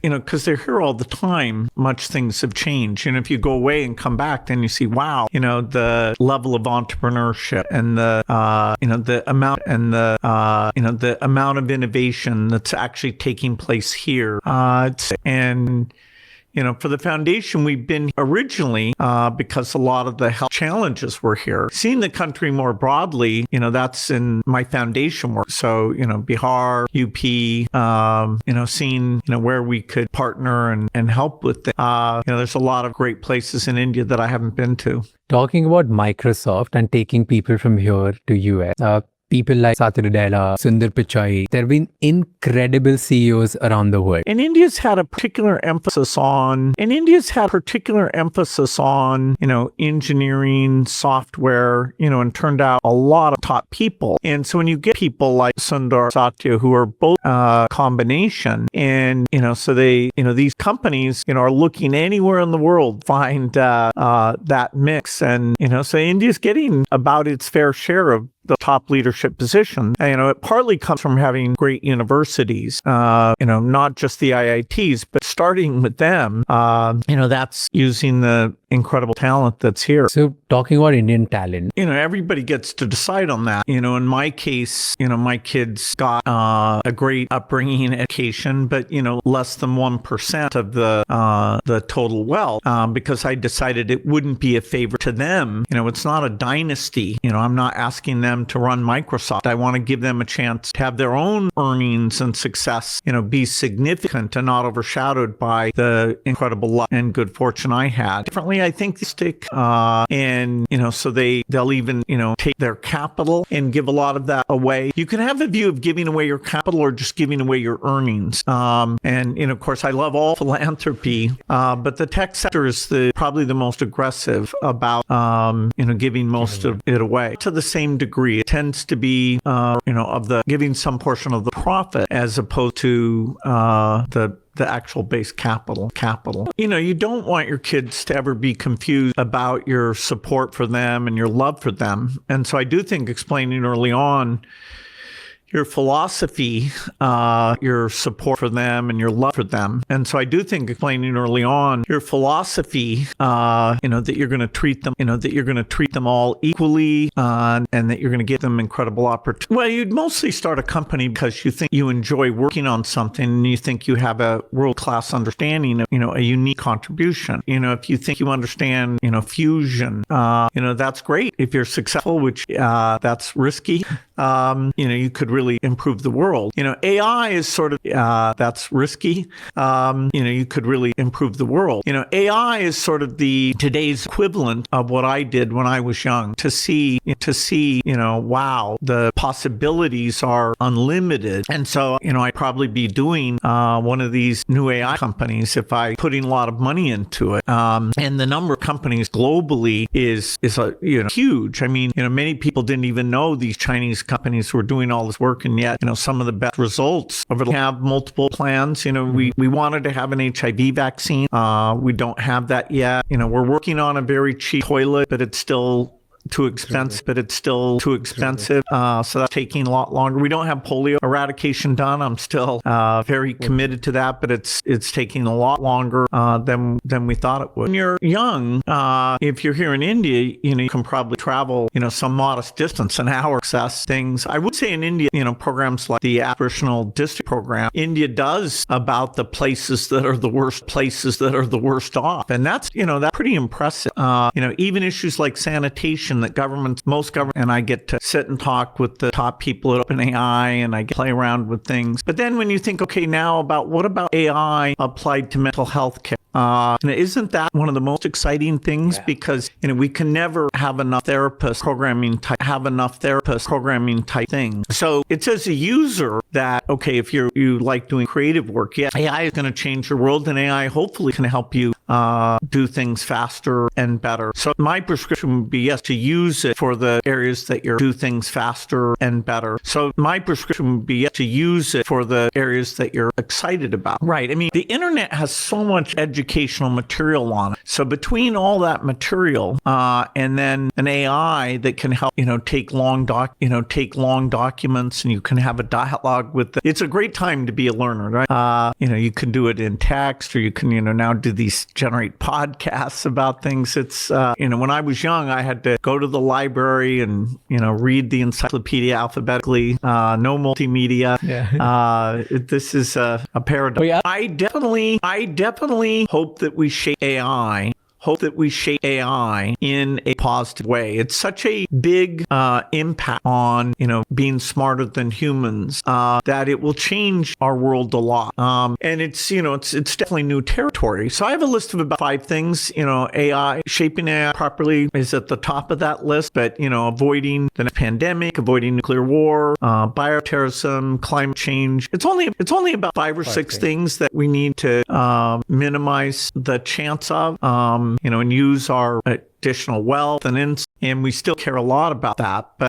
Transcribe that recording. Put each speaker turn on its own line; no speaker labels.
because they're here all the time, much things have changed. If you go away and come back, then you see, wow, the level of entrepreneurship and the amount of innovation that's actually taking place here. For the foundation, we've been originally because a lot of the health challenges were here. Seeing the country more broadly, that's in my foundation work. So, Bihar, UP, seeing, where we could partner and help with it. There's a lot of great places in India that I haven't been to.
Talking about Microsoft and taking people from here to US, people like Satya Nadella, Sundar Pichai, there have been incredible CEOs around the world.
And India's had a particular emphasis on, engineering, software, and turned out a lot of top people. And so when you get people like Sundar, Satya, who are both combination, and, so they, these companies, are looking anywhere in the world, find that mix. And, so India's getting about its fair share of the top leadership position. It partly comes from having great universities, not just the IITs, but starting with them, that's using the incredible talent that's here.
So talking about Indian talent,
everybody gets to decide on that. In my case, my kids got a great upbringing and education, but, less than 1% of the total wealth, because I decided it wouldn't be a favor to them. It's not a dynasty. I'm not asking them to run Microsoft. I want to give them a chance to have their own earnings and success, be significant and not overshadowed by the incredible luck and good fortune I had. Differently, I think they stick, and, so they'll even, take their capital and give a lot of that away. You can have a view of giving away your capital or just giving away your earnings. And, of course, I love all philanthropy, but the tech sector is probably the most aggressive about, giving most of it away. To the same degree, it tends to be, of the giving some portion of the profit as opposed to the actual base capital. You don't want your kids to ever be confused about your support for them and your love for them. And so I do think explaining early on your philosophy, your support for them and your love for them. And so I do think explaining early on your philosophy, that you're going to treat them, all equally, and that you're going to give them incredible opportunity. Well, you'd mostly start a company because you think you enjoy working on something and you think you have a world-class understanding of, a unique contribution. If you think you understand, fusion, that's great. If you're successful, which, that's risky, you could really improve the world. AI is sort of, that's risky. You could really improve the world. AI is sort of today's equivalent of what I did when I was young, to see, wow, the possibilities are unlimited. And so, I'd probably be doing, one of these new AI companies if I putting a lot of money into it. And the number of companies globally is huge. I mean, many people didn't even know these Chinese companies were doing all this work, and yet, some of the best results. We have multiple plans. We wanted to have an HIV vaccine. We don't have that yet. We're working on a very cheap toilet, but it's still too expensive. So that's taking a lot longer. We don't have polio eradication done. I'm still very committed to that, but it's taking a lot longer than we thought it would. When you're young, if you're here in India, you can probably travel, some modest distance, an hour, access things. I would say in India, programs like the Aboriginal District Program, India does about the places that are the worst off. And that's pretty impressive. Even issues like sanitation that most governments, and I get to sit and talk with the top people at OpenAI, and I get to play around with things. But then when you think, okay, now what about AI applied to mental health care? Isn't that one of the most exciting things? Yeah. Because, we can never have enough therapists programming type things. So it's as a user that, okay, if you like doing creative work, yeah, AI is going to change your world, and AI hopefully can help you do things faster and better. So my prescription would be, yes, to use it for the areas that you do things faster and better. So my prescription would be to use it for the areas that you're excited about. Right. I mean, the internet has so much educational material on it. So between all that material and then an AI that can help, take long documents, and you can have a dialogue with them. It's a great time to be a learner, right? You can do it in text, or you can, now do these generate podcasts about things. It's, when I was young, I had to go to the library and, read the encyclopedia alphabetically, no multimedia.
Yeah.
This is a paradigm.
Oh, yeah.
I definitely hope that we shape AI in a positive way. It's such a big impact on, being smarter than humans, that it will change our world a lot. And it's definitely new territory. So I have a list of about 5 things. Shaping AI properly is at the top of that list, but, avoiding the next pandemic, avoiding nuclear war, bioterrorism, climate change. It's only about 5 or 6 things that we need to minimize the chance of. And use our additional wealth and we still care a lot about that. But